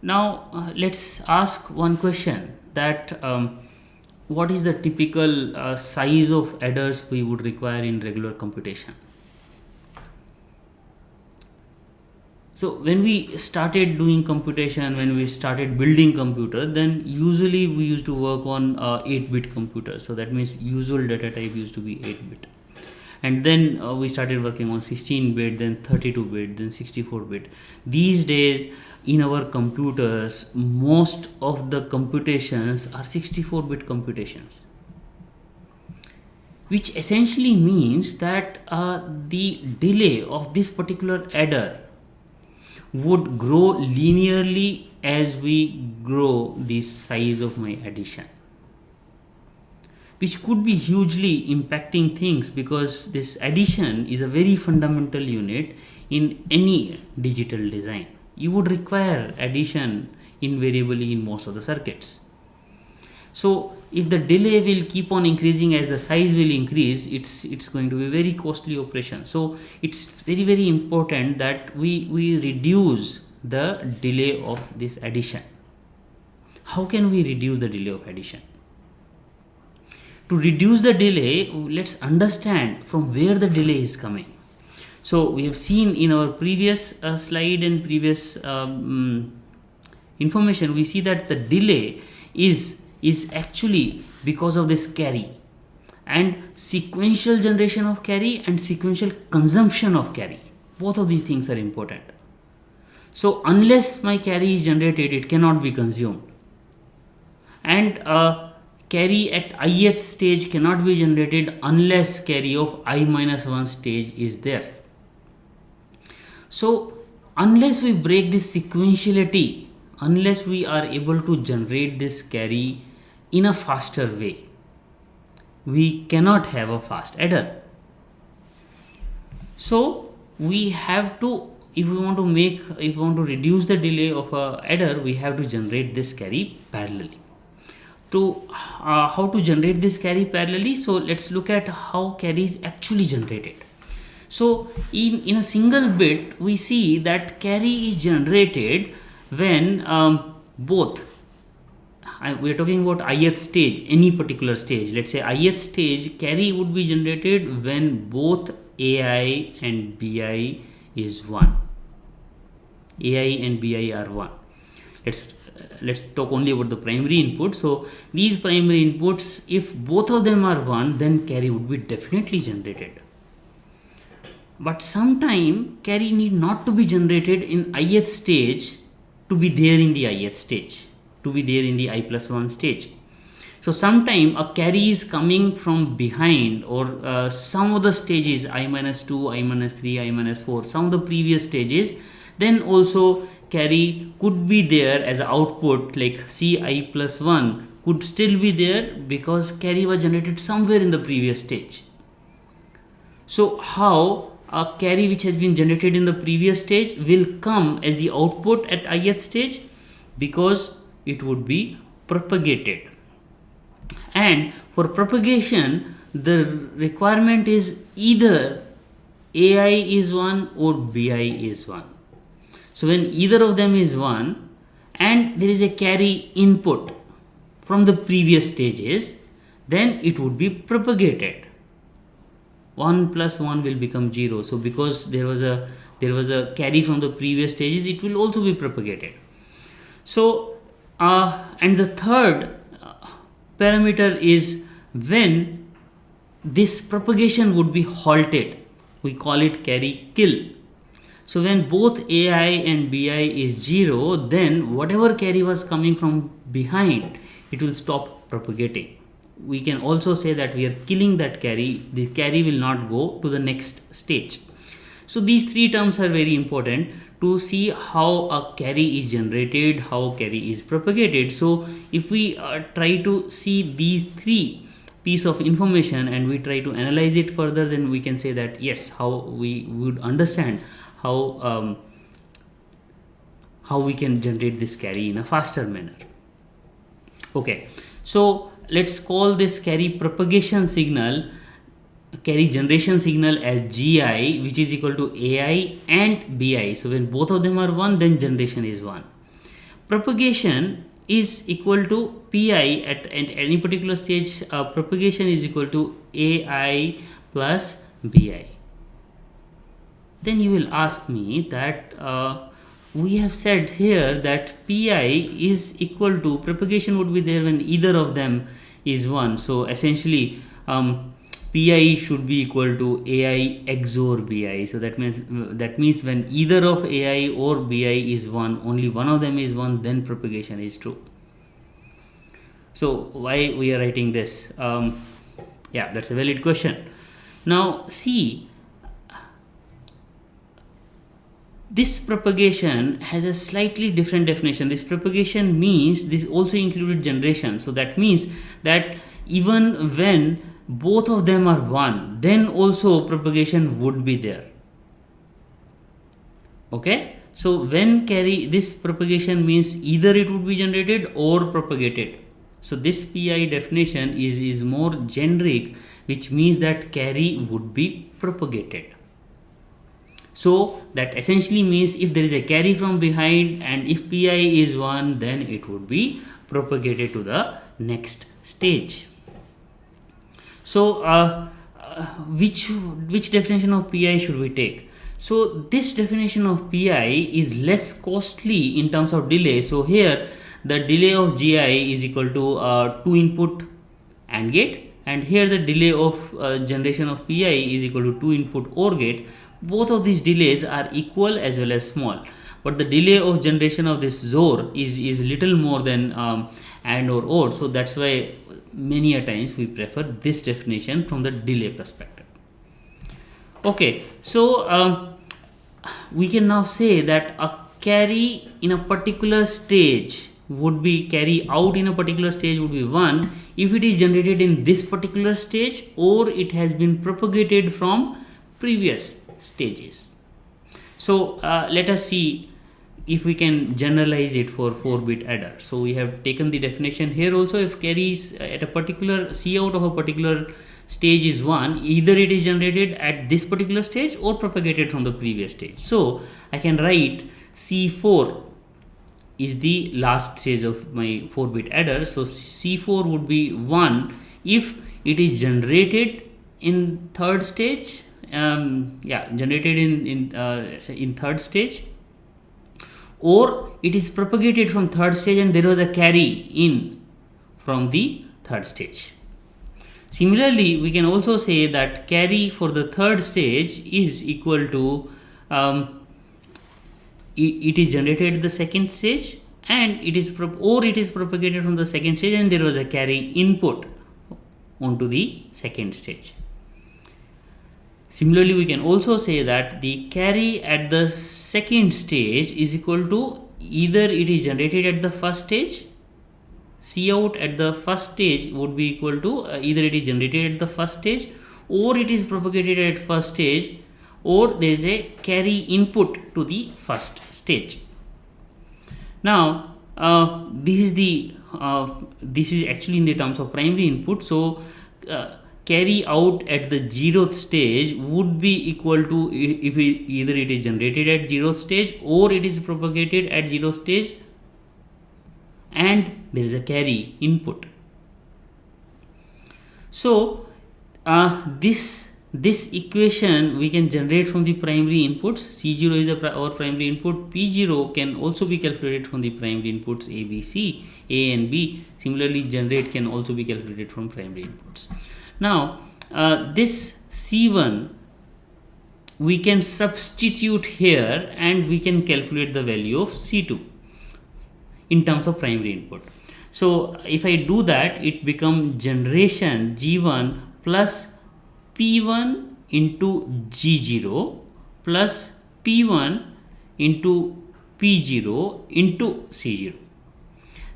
Now let's ask one question, that what is the typical size of adders we would require in regular computation? So when we started doing computation, when we started building computer, then usually we used to work on 8-bit computers. So that means usual data type used to be 8-bit. And then we started working on 16-bit, then 32-bit, then 64-bit. These days in our computers, most of the computations are 64-bit computations, which essentially means that the delay of this particular adder would grow linearly as we grow the size of my addition, which could be hugely impacting things, because this addition is a very fundamental unit in any digital design. You would require addition invariably in most of the circuits. So if the delay will keep on increasing as the size will increase, it's going to be very costly operation. So it's very important that we reduce the delay of this addition. How can we reduce the delay of addition? To reduce the delay, let's understand from where the delay is coming. So we have seen in our previous slide and previous information, we see that the delay is actually because of this carry, and sequential generation of carry and sequential consumption of carry. Both of these things are important. So unless my carry is generated, it cannot be consumed, and carry at ith stage cannot be generated unless carry of I-1 stage is there. So unless we break this sequentiality, unless we are able to generate this carry in a faster way, we cannot have a fast adder. So we have to, if we want to reduce the delay of a adder, we have to generate this carry parallelly. To how to generate this carry parallelly? So let's look at how carry is actually generated. So in a single bit, we see that carry is generated when both, we are talking about ith stage, any particular stage. Let's say ith stage, carry would be generated when both ai and bi is 1. ai and bi are 1. Let's talk only about the primary input. So these primary inputs, if both of them are 1, then carry would be definitely generated. But sometime carry need not to be generated in ith stage to be there in the ith stage, to be there in the I+1 stage. So sometime a carry is coming from behind, or some of the stages, I-2, I-3, I-4, some of the previous stages. Then also carry could be there as an output, like Ci+1 could still be there because carry was generated somewhere in the previous stage. So how a carry which has been generated in the previous stage will come as the output at ith stage? Because it would be propagated, and for propagation the requirement is either ai is 1 or bi is 1. So when either of them is 1 and there is a carry input from the previous stages, then it would be propagated. 1 plus 1 will become 0. So because there was a carry from the previous stages, it will also be propagated. So and the third parameter is when this propagation would be halted. We call it carry kill. So when both ai and bi is 0, then whatever carry was coming from behind, it will stop propagating. We can also say that we are killing that carry. The carry will not go to the next stage. So these three terms are very important to see how a carry is generated, how carry is propagated. So if we try to see these three piece of information and we try to analyze it further, then we can say that yes, how we would understand how we can generate this carry in a faster manner. Okay, so let's call this carry propagation signal carry generation signal as Gi, which is equal to Ai and Bi. So when both of them are 1, then generation is 1. Propagation is equal to Pi at any particular stage. Propagation is equal to Ai plus Bi. Then you will ask me that we have said here that Pi is equal to, propagation would be there when either of them is 1. So essentially Pi should be equal to Ai XOR Bi. So that means when either of Ai or Bi is 1, only one of them is 1, then propagation is true. So why we are writing this? Yeah, that's a valid question. Now see, this propagation has a slightly different definition. This propagation means this also included generation. So that means that even when both of them are 1, then also propagation would be there. Okay, so when carry, this propagation means either it would be generated or propagated. So this Pi definition is more generic, which means that carry would be propagated. So that essentially means if there is a carry from behind and if Pi is 1, then it would be propagated to the next stage. So which definition of Pi should we take? So this definition of Pi is less costly in terms of delay. So here the delay of Gi is equal to 2 input AND gate, and here the delay of generation of Pi is equal to 2 input OR gate. Both of these delays are equal as well as small, but the delay of generation of this XOR is little more than AND or OR. So that's why many a times we prefer this definition from the delay perspective. Okay, so we can now say that a carry in a particular stage would be, carry out in a particular stage would be 1 if it is generated in this particular stage or it has been propagated from previous stages. So let us see if we can generalize it for 4-bit adder. So we have taken the definition here also. If carries at a particular, C out of a particular stage is 1, either it is generated at this particular stage or propagated from the previous stage. So I can write C4 is the last stage of my 4-bit adder. So C4 would be 1 if it is generated in third stage, generated in third stage, or it is propagated from third stage and there was a carry in from the third stage. Similarly, we can also say that carry for the third stage is equal to it is generated at the second stage and it is propagated from the second stage and there was a carry input onto the second stage. Similarly, we can also say that the carry at the second stage is equal to either it is generated at the first stage, C out at the first stage would be equal to either it is generated at the first stage or it is propagated at first stage, or there is a carry input to the first stage. Now this is actually in the terms of primary input. So carry out at the 0th stage would be equal to if either it is generated at 0th stage or it is propagated at 0th stage and there is a carry input. So this equation we can generate from the primary inputs. C0 is our primary input. P0 can also be calculated from the primary inputs A, B, C, A and B. Similarly, generate can also be calculated from primary inputs. Now this C1 we can substitute here and we can calculate the value of C2 in terms of primary input. So if I do that, it becomes generation G1 plus P1 into G0 plus P1 into P0 into C0.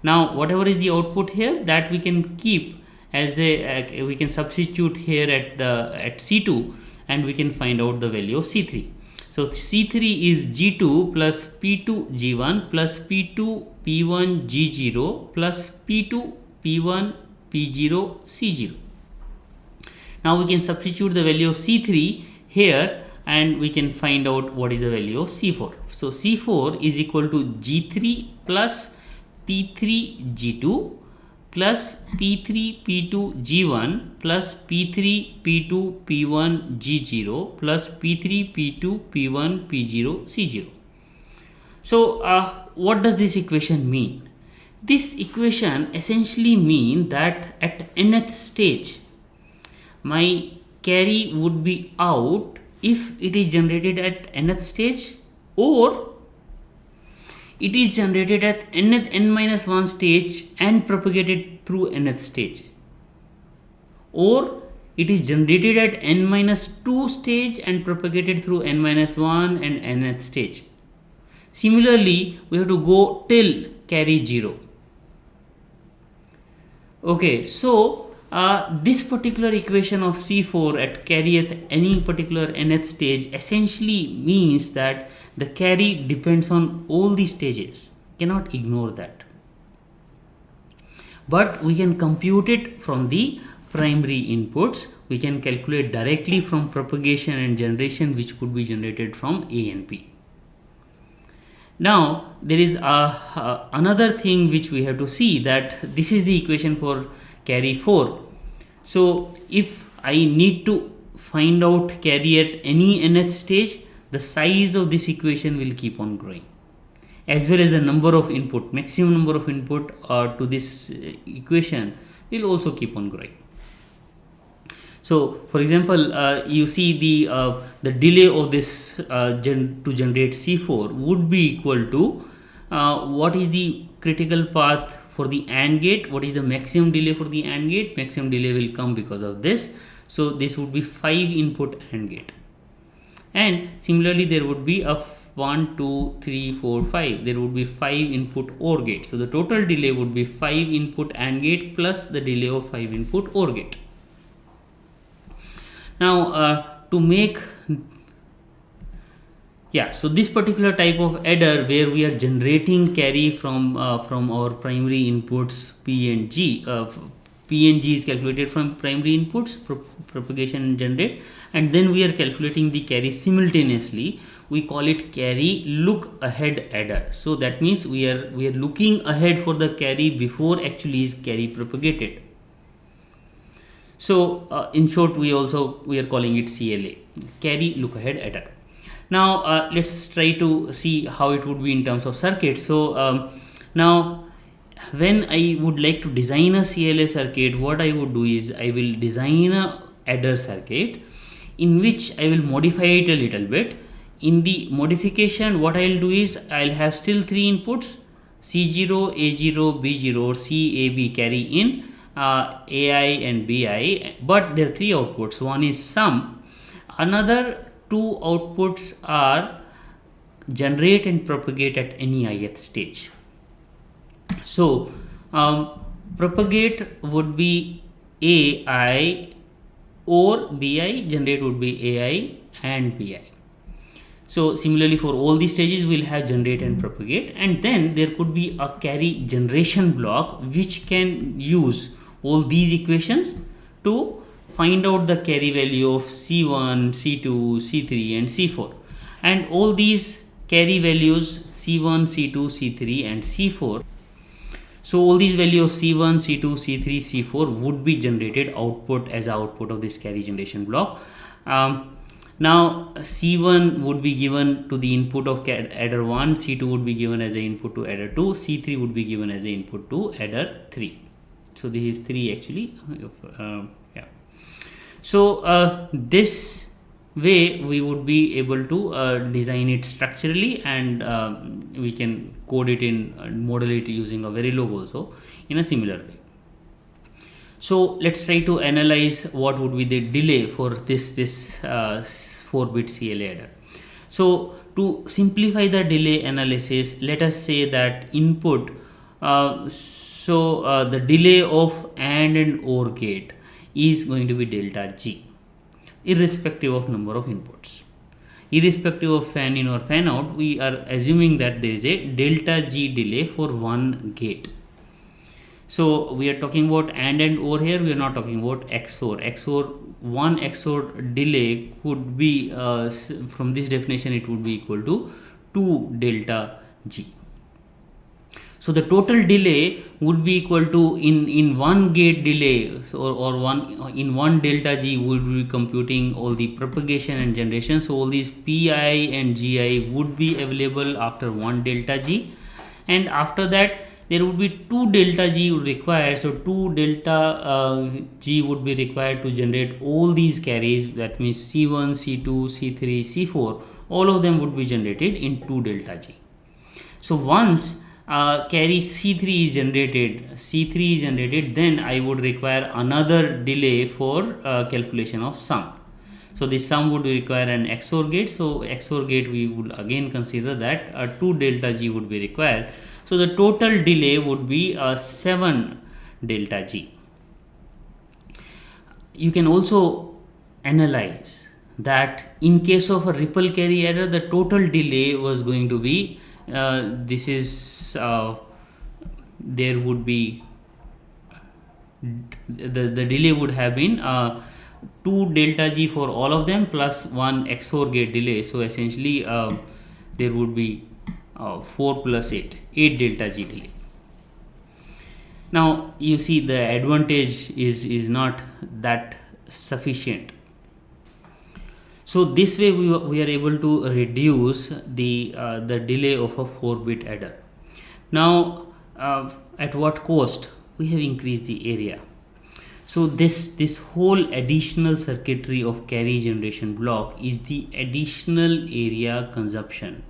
Now whatever is the output here, that we can keep as a we can substitute here at C2 and we can find out the value of C3. So C3 is G2 plus P2 G1 plus P2 P1 G0 plus P2 P1 P0 C0. Now we can substitute the value of C3 here and we can find out what is the value of C4. So C4 is equal to G3 plus P3 G2 plus P3 P2 G1 plus P3 P2 P1 G0 plus P3 P2 P1 P0 C0. So what does this equation mean? This equation essentially means that at nth stage my carry would be out if it is generated at nth stage, or it is generated at n-1 stage and propagated through nth stage, or it is generated at n-2 stage and propagated through n-1 and nth stage. Similarly, we have to go till carry 0. Okay, so this particular equation of C4 at carry at any particular nth stage essentially means that the carry depends on all the stages. Cannot ignore that. But we can compute it from the primary inputs. We can calculate directly from propagation and generation, which could be generated from A and P. Now there is another thing which we have to see, that this is the equation for carry 4. So if I need to find out carry at any nth stage, the size of this equation will keep on growing, as well as the number of input, maximum number of input to this equation will also keep on growing. So for example, you see the delay of this to generate C4 would be equal to what is the critical path for the AND gate, what is the maximum delay for the AND gate. Maximum delay will come because of this. So this would be 5 input AND gate, and similarly there would be a 1, 2, 3, 4, 5. There would be 5 input OR gate. So the total delay would be 5 input AND gate plus the delay of 5 input OR gate. Now to make so this particular type of adder where we are generating carry from our primary inputs P and G. P and G is calculated from primary inputs, propagation and generate, and then we are calculating the carry simultaneously. We call it carry look ahead adder. So that means we are looking ahead for the carry before actually is carry propagated. So in short, we are calling it CLA, carry look ahead adder. Now let's try to see how it would be in terms of circuit. So now when I would like to design a CLA circuit, what I would do is I will design a adder circuit in which I will modify it a little bit. In the modification, what I'll do is I'll have still 3 inputs, C0, A0, B0, or C, A, B carry in, AI and BI, but there are 3 outputs. One is sum, another 2 outputs are generate and propagate at any ith stage. So propagate would be AI or BI, generate would be AI and BI. So similarly for all these stages we'll have generate and propagate, and then there could be a carry generation block which can use all these equations to find out the carry value of C1, C2, C3 and C4, and all these carry values C1, C2, C3 and C4. So all these values of C1, C2, C3, C4 would be generated output as output of this carry generation block. Now C1 would be given to the input of adder 1, C2 would be given as an input to adder 2, C3 would be given as an input to adder 3. So this is 3 actually. So this way we would be able to design it structurally, and we can code it in model it using a Verilog also in a similar way. So let's try to analyze what would be the delay for this 4-bit CLA adder. So to simplify the delay analysis, let us say that input the delay of AND and OR gate is going to be delta G, irrespective of number of inputs. Irrespective of fan in or fan out, we are assuming that there is a delta G delay for one gate. So we are talking about AND and OR here, we are not talking about XOR. XOR one XOR delay could be, from this definition, it would be equal to 2 delta G. So the total delay would be equal to, in one gate delay, or one delta G, would be computing all the propagation and generation. So all these Pi and Gi would be available after 1 delta G, and after that there would be 2 delta G required. So 2 delta G would be required to generate all these carries. That means C1, C2, C3, C4, all of them would be generated in 2 delta G. So once carry C3 is generated, then I would require another delay for calculation of sum. So the sum would require an XOR gate. So XOR gate, we would again consider that 2 delta G would be required. So the total delay would be 7 delta G. You can also analyze that in case of a ripple carry error, the total delay was going to be, there would be, the delay would have been 2 delta G for all of them plus 1 XOR gate delay. So essentially there would be 4 plus 8 delta G delay. Now you see the advantage is not that sufficient. So this way we are able to reduce the delay of a 4-bit adder. Now at what cost? We have increased the area. So this whole additional circuitry of carry generation block is the additional area consumption.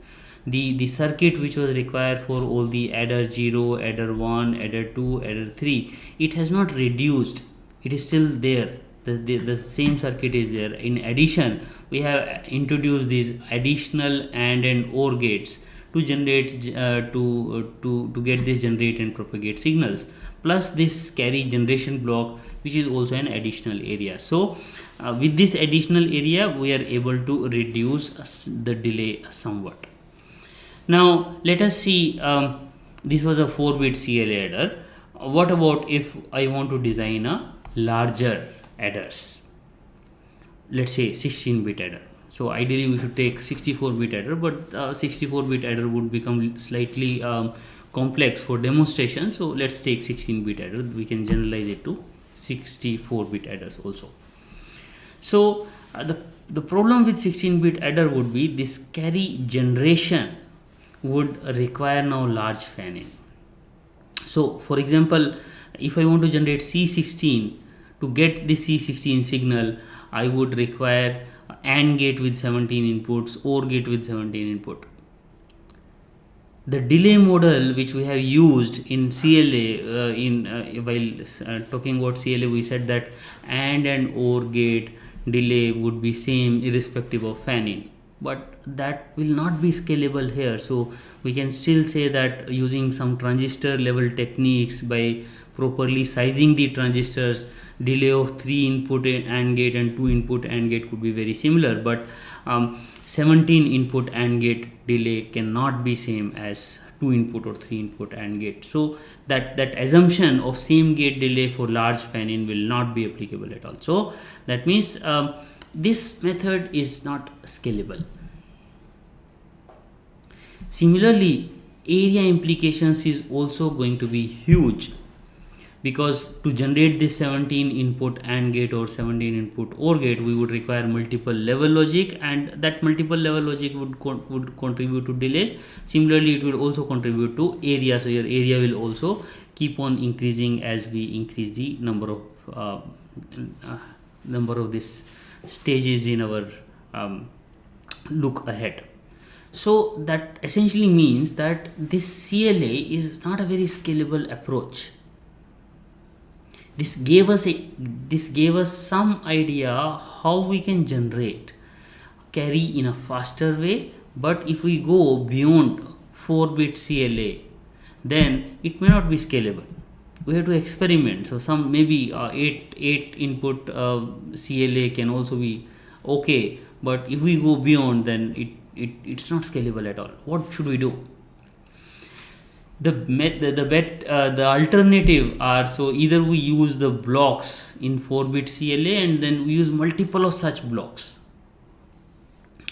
The circuit which was required for all the adder 0, adder 1, adder 2, adder 3, it has not reduced. It is still there. The same circuit is there. In addition, we have introduced these additional AND and OR gates to generate to get this generate and propagate signals, plus this carry generation block, which is also an additional area. So with this additional area, we are able to reduce the delay somewhat. Now let us see, this was a 4-bit CLA adder. What about if I want to design a larger adders? Let's say 16-bit adder. So ideally we should take 64-bit adder, but 64-bit adder would become slightly complex for demonstration. So let's take 16-bit adder. We can generalize it to 64-bit adders also. So the problem with 16-bit adder would be this carry generation would require now large fan-in. So for example, if I want to generate C16, to get the C16 signal, I would require AND gate with 17 inputs, OR gate with 17 input. The delay model which we have used in CLA, while talking about CLA, we said that AND and OR gate delay would be same irrespective of fan-in. But that will not be scalable here. So we can still say that using some transistor level techniques, by properly sizing the transistors, delay of 3 input AND gate and 2 input AND gate could be very similar, but 17 input AND gate delay cannot be same as 2 input or 3 input AND gate. So that assumption of same gate delay for large fan-in will not be applicable at all. So that means this method is not scalable. Similarly, area implications is also going to be huge, because to generate this 17 input AND gate or 17 input OR gate, we would require multiple level logic, and that multiple level logic would contribute to delays. Similarly, it will also contribute to area. So your area will also keep on increasing as we increase the number of these stages in our look ahead. So that essentially means that this CLA is not a very scalable approach. This gave us some idea how we can generate carry in a faster way, but if we go beyond 4-bit CLA, then it may not be scalable. We have to experiment. So some maybe 8 input CLA can also be okay, but if we go beyond, then it's not scalable at all. What should we do? The alternative are, so either we use the blocks in 4-bit CLA and then we use multiple of such blocks,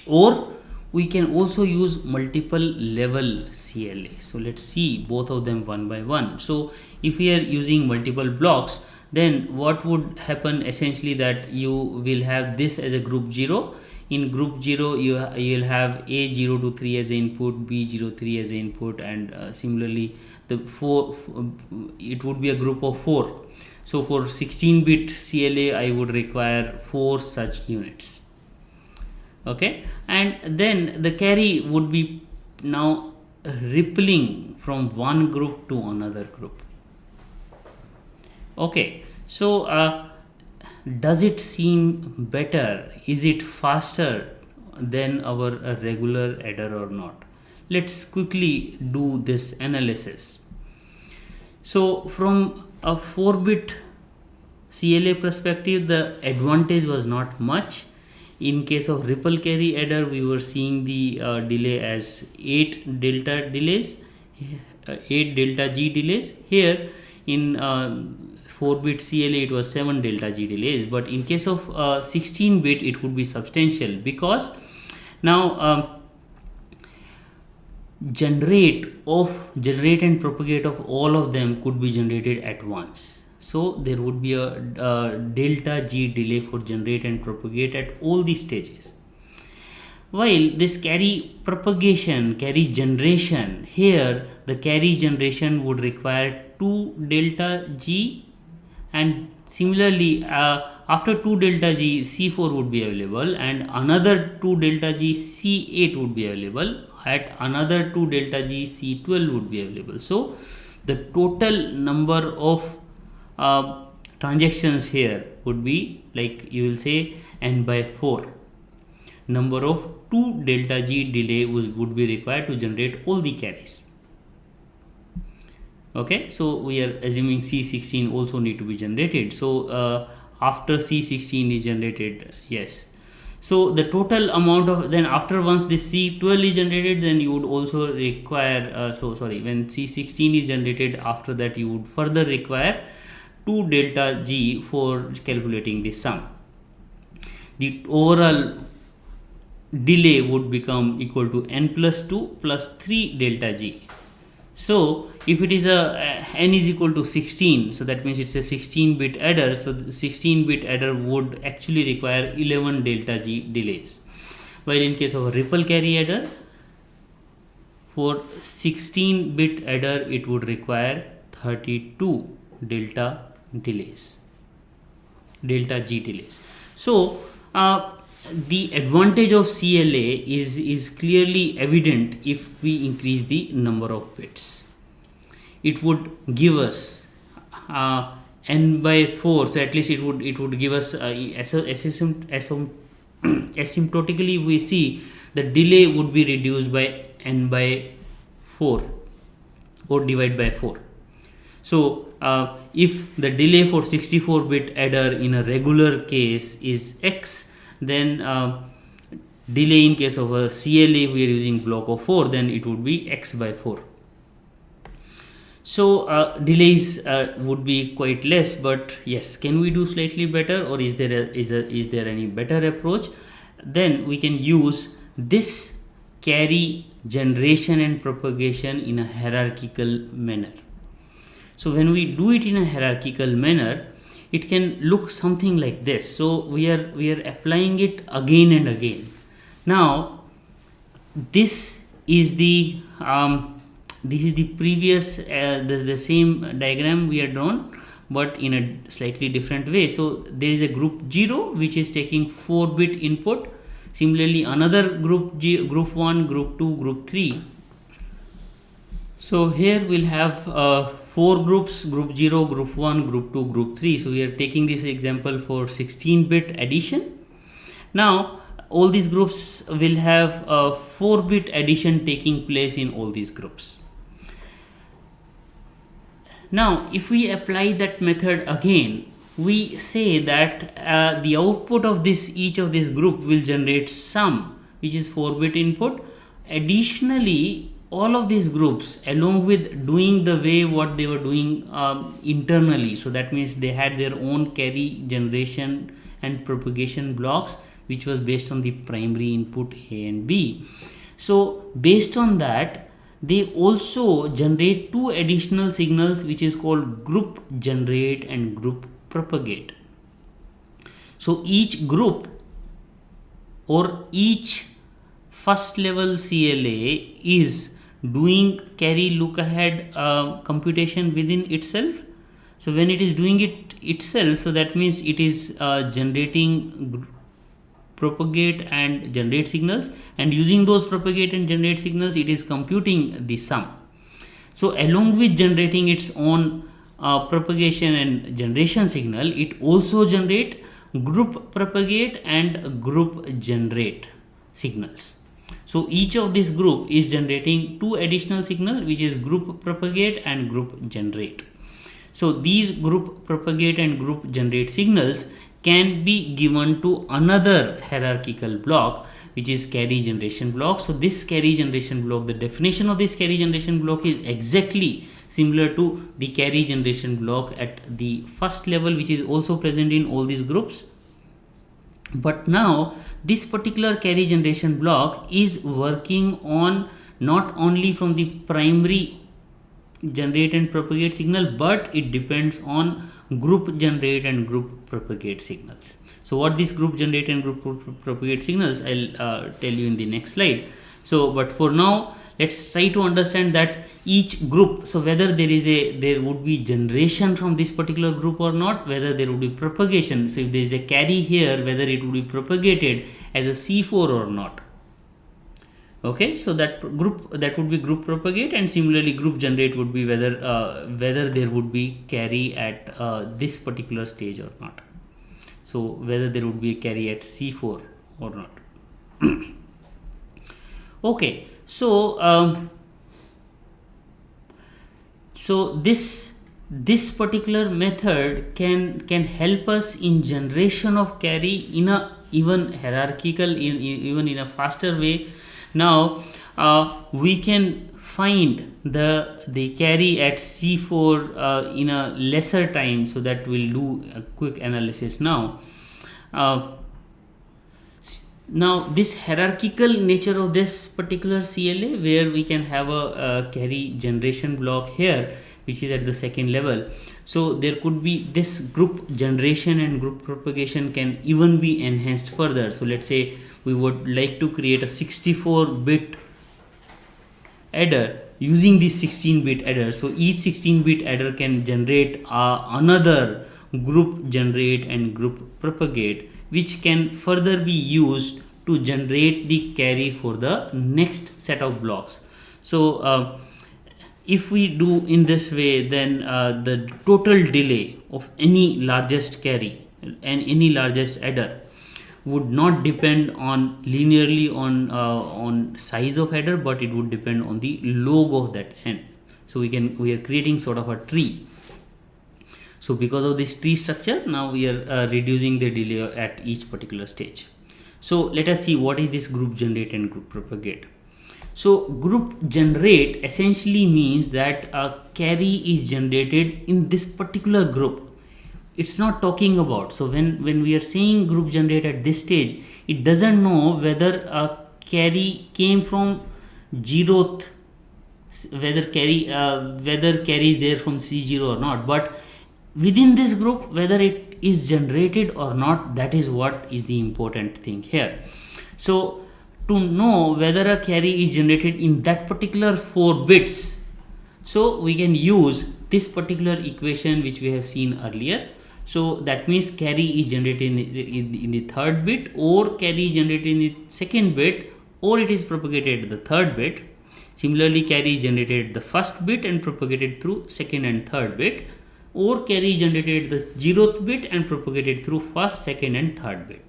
or we can also use multiple level CLA. So let's see both of them one by one. So if we are using multiple blocks, then what would happen essentially, that you will have this as a group 0. In group 0 you'll have A0 to 3 as an input, B0 3 as an input, and similarly the 4 it would be a group of 4. So for 16-bit CLA I would require 4 such units. Okay, and then the carry would be now rippling from one group to another group. Okay, so does it seem better? Is it faster than our regular adder or not? Let's quickly do this analysis. So from a 4-bit CLA perspective, the advantage was not much. In case of ripple carry adder, we were seeing the delay as 8 delta delays, 8 delta G delays. Here in 4-bit CLA it was 7 delta G delays, but in case of 16-bit it could be substantial, because now generate and propagate of all of them could be generated at once. So there would be a delta G delay for generate and propagate at all these stages. While this carry propagation, carry generation, here the carry generation would require 2 delta G, and similarly after 2 delta G C4 would be available, and another 2 delta G C8 would be available, at another 2 delta G C12 would be available. So the total number of transactions here would be, like you will say, n by 4 number of 2 delta G delay would be required to generate all the carries. Okay, so we are assuming C16 also need to be generated. So after C16 is generated, yes, so the total amount of, then after once this C12 is generated, then you would also require when C16 is generated, after that you would further require 2 delta G for calculating the sum. The overall delay would become equal to n plus 2 plus 3 delta G. So if it is n is equal to 16, so that means it's a 16-bit adder. So the 16-bit adder would actually require 11 delta G delays. While in case of a ripple carry adder, for 16-bit adder it would require 32 delta G delays. So the advantage of CLA is clearly evident if we increase the number of bits. It would give us n by 4, so at least it would give us asymptotically we see the delay would be reduced by n by 4 or divide by 4. So if the delay for 64-bit adder in a regular case is x, then delay in case of a CLA we are using block of 4, then it would be x by 4. So delays would be quite less, but yes, can we do slightly better, or is there any better approach? Then we can use this carry generation and propagation in a hierarchical manner. So when we do it in a hierarchical manner, it can look something like this. So we are applying it again and again. Now this is the previous the same diagram we had drawn, but in a slightly different way. So there is a group 0 which is taking 4-bit input. Similarly another group group 1, group 2, group 3. So here we'll have 4 groups: group 0, group 1, group 2, group 3. So we are taking this example for 16-bit addition. Now all these groups will have a 4-bit addition taking place in all these groups. Now if we apply that method again, we say that the output of each of this group will generate sum, which is 4-bit input. Additionally, all of these groups, along with doing the way what they were doing internally, so that means they had their own carry generation and propagation blocks, which was based on the primary input A and B. So based on that, they also generate two additional signals, which is called group generate and group propagate. So each group or each first level CLA is doing carry look ahead computation within itself. So when it is doing it itself, so that means it is generating propagate and generate signals, and using those propagate and generate signals, it is computing the sum. So along with generating its own propagation and generation signal, it also generate group propagate and group generate signals. So each of this group is generating two additional signal, which is group propagate and group generate. So these group propagate and group generate signals can be given to another hierarchical block, which is carry generation block. So this carry generation block, the definition of this carry generation block is exactly similar to the carry generation block at the first level, which is also present in all these groups. But now this particular carry generation block is working on not only from the primary generate and propagate signal, but it depends on group generate and group propagate signals. So what this group generate and group propagate signals, I'll tell you in the next slide. So but for now, let's try to understand that each group, so whether there would be generation from this particular group or not, whether there would be propagation. So if there is a carry here, whether it would be propagated as a C4 or not. Okay, so that would be group propagate, and similarly group generate would be whether there would be carry at this particular stage or not. So whether there would be a carry at C4 or not. Okay, so this particular method can help us in generation of carry in a even hierarchical, even in a faster way. Now we can find the carry at C4 in a lesser time, so that we'll do a quick analysis now. Now this hierarchical nature of this particular CLA, where we can have a carry generation block here, which is at the second level. So there could be this group generation and group propagation can even be enhanced further. So let's say we would like to create a 64-bit adder using this 16-bit adder. So each 16-bit adder can generate another group generate and group propagate, which can further be used to generate the carry for the next set of blocks. So if we do in this way, then the total delay of any largest carry and any largest adder would not depend on linearly on size of adder, but it would depend on the log of that n. So we are creating sort of a tree. So because of this tree structure, now we are reducing the delay at each particular stage. So let us see what is this group generate and group propagate. So group generate essentially means that a carry is generated in this particular group. It's not talking about, so when we are saying group generate at this stage, it doesn't know whether a carry came from zeroth, whether carry is there from C0 or not, but within this group, whether it is generated or not, that is what is the important thing here. So to know whether a carry is generated in that particular 4 bits, so we can use this particular equation which we have seen earlier. So that means carry is generated in the 3rd bit, or carry is generated in the 2nd bit, or it is propagated at the 3rd bit. Similarly, carry is generated at the 1st bit and propagated through 2nd and 3rd bit, or carry is generated at the 0th bit and propagated through 1st, 2nd and 3rd bit.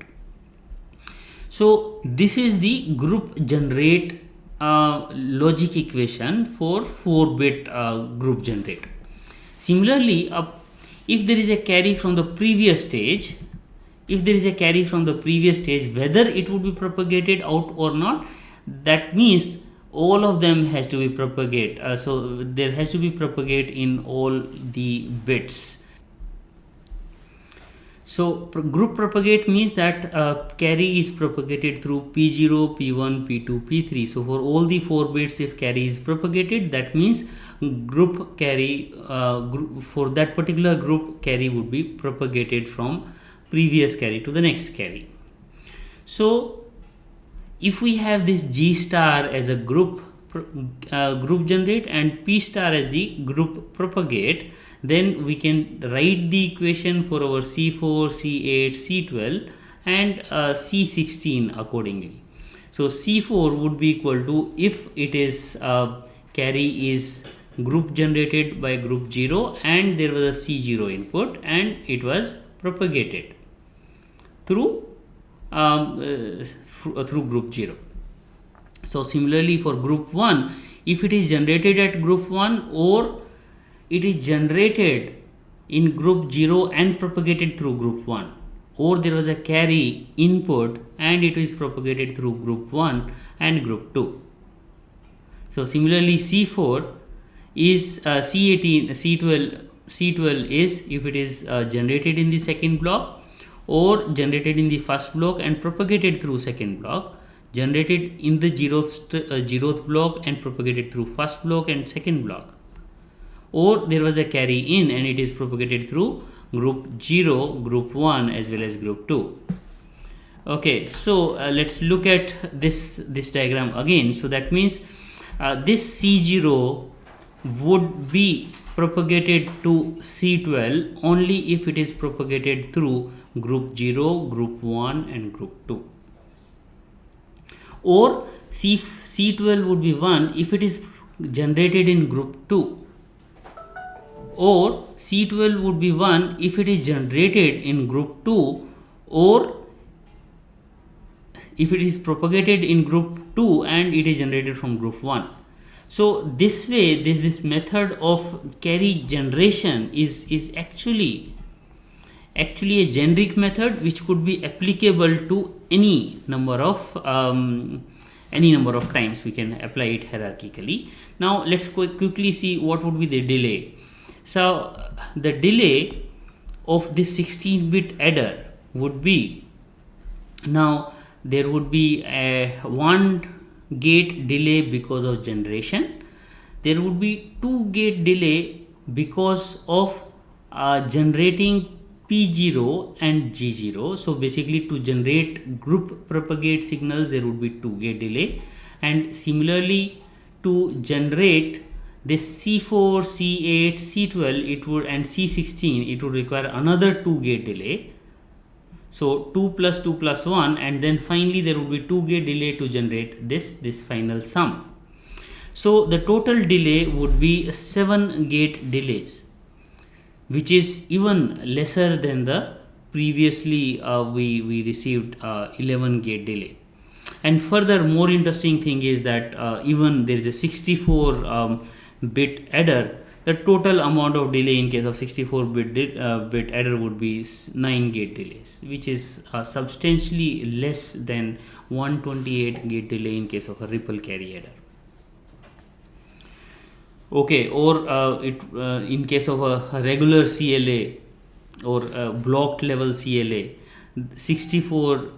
So this is the group generate logic equation for 4-bit group generate. Similarly, if there is a carry from the previous stage, whether it would be propagated out or not, that means all of them has to be propagate. So there has to be propagate in all the bits. So group propagate means that carry is propagated through P0, P1, P2, P3. So for all the 4 bits, if carry is propagated, that means group carry, for that particular group, carry would be propagated from previous carry to the next carry. So if we have this G star as a group generate and P star as the group propagate, then we can write the equation for our C4, C8, C12 and C16 accordingly. So C4 would be equal to, if it is carry is group generated by group 0 and there was a C0 input and it was propagated through group 0. So similarly for group 1, if it is generated at group 1 or it is generated in group 0 and propagated through group 1, or there was a carry input and it is propagated through group 1 and group 2. So similarly C4 is C18, C12 is if it is generated in the second block or generated in the first block and propagated through second block, generated in the zeroth block and propagated through first block and second block, or there was a carry in and it is propagated through group 0, group 1 as well as group 2. Okay, so let's look at this diagram again. So that means this C0 would be propagated to C12 only if it is propagated through group 0, group 1 and group 2. Or C12 would be 1 if it is generated in group 2. Or C12 would be 1 if it is generated in group 2 or if it is propagated in group 2 and it is generated from group 1. So this way, this method of carry generation is actually a generic method which could be applicable to any number of times. We can apply it hierarchically. Now let's quickly see what would be the delay. So the delay of this 16-bit adder would be, now there would be a 1 gate delay because of generation. There would be 2 gate delay because of generating P0 and G0. So basically to generate group propagate signals there would be 2 gate delay, and similarly to generate this C4, C8, C12 it would and C16 it would require another 2 gate delay. So 2 plus 2 plus 1, and then finally there would be 2 gate delay to generate this final sum. So the total delay would be 7 gate delays, which is even lesser than the previously we received 11 gate delay. And further, more interesting thing is that even there is a 64 bit adder, the total amount of delay in case of 64 bit adder would be 9 gate delays, which is substantially less than 128 gate delay in case of a ripple carry adder. Okay, or in case of a regular CLA or blocked level CLA, 64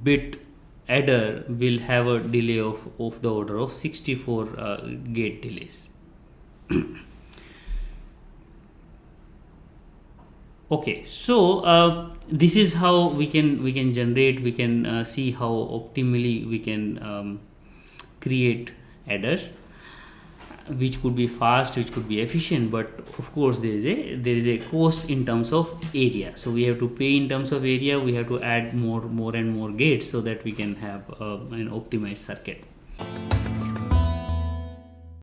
bit adder will have a delay of the order of 64 gate delays. Okay, so this is how we can generate, we can see how optimally we can create adders, which could be fast, which could be efficient, but of course there is a cost in terms of area. So we have to pay in terms of area, we have to add more and more gates so that we can have an optimized circuit.